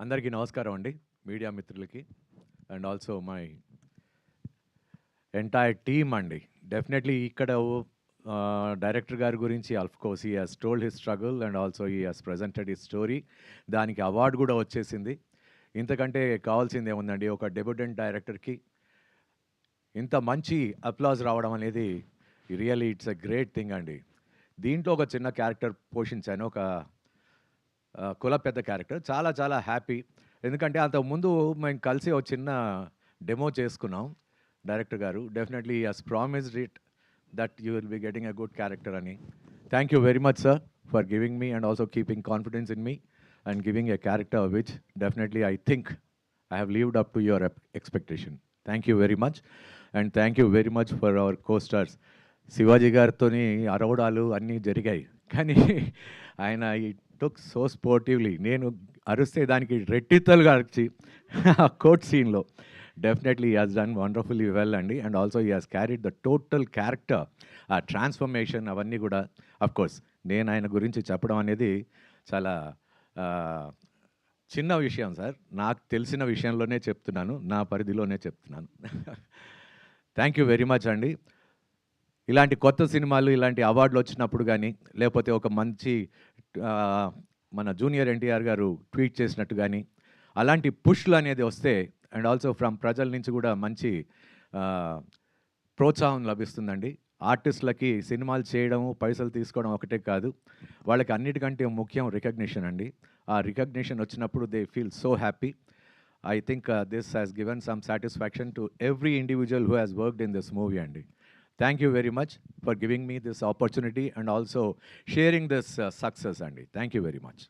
అందరికీ నమస్కారం అండి మీడియా మిత్రులకి and also my entire team అండి. డెఫినెట్లీ ఇక్కడ డైరెక్టర్ గారి గురించి of course he has told his struggle and also he has presented his story. దానికి అవార్డు కూడా వచ్చేసింది. ఇంతకంటే కావాల్సింది ఏముందండి? ఒక డెబ్యూటెంట్ డైరెక్టర్కి ఇంత మంచి అప్లాజ్ రావడం అనేది really it's a great thing అండి. దీంట్లో ఒక చిన్న క్యారెక్టర్ పోషించాను, ఒక కుల పెద్ద క్యారెక్టర్. చాలా చాలా హ్యాపీ. ఎందుకంటే అంతకుముందు మేము కలిసి ఒక చిన్న డెమో చేసుకున్నాం. డైరెక్టర్ గారు definitely has promised it that you will be getting a good character అని. Thank you very much sir for giving me and also keeping confidence in me and giving a character which definitely I think I have lived up to your expectation. Thank you very much and thank you very much for our costars. Shivaji గారితోని అరవడాలు అన్నీ జరిగాయి, కానీ ఆయన ఈ took so sportively. నేను అరిస్తే దానికి రెట్టితలుగా అరిచి ఆ కోర్ట్ సీన్లో definitely he has done wonderfully well అండి. And also he has carried the total character, ఆ ట్రాన్స్ఫర్మేషన్ అవన్నీ కూడా. అఫ్కోర్స్ నేను ఆయన గురించి చెప్పడం అనేది చాలా చిన్న విషయం సార్. నాకు తెలిసిన విషయంలోనే చెప్తున్నాను, నా పరిధిలోనే చెప్తున్నాను. థ్యాంక్ యూ వెరీ మచ్ అండి. ఇలాంటి కొత్త సినిమాలు, ఇలాంటి అవార్డులు వచ్చినప్పుడు కానీ, లేకపోతే ఒక మంచి మన జూనియర్ ఎన్టీఆర్ గారు ట్వీట్ చేసినట్టు కానీ అలాంటి పుష్లు అనేది వస్తే అండ్ ఆల్సో ఫ్రమ్ ప్రజల నుంచి కూడా మంచి ప్రోత్సాహం లభిస్తుందండి. ఆర్టిస్టులకి సినిమాలు చేయడం, పైసలు తీసుకోవడం ఒకటే కాదు, వాళ్ళకి అన్నిటికంటే ముఖ్యం రికగ్నిషన్ అండి. ఆ రికగ్నిషన్ వచ్చినప్పుడు they feel so happy. I think this has given some satisfaction to every individual who has worked in this movie అండి. Thank you very much for giving me this opportunity and also sharing this success అండి. Thank you very much.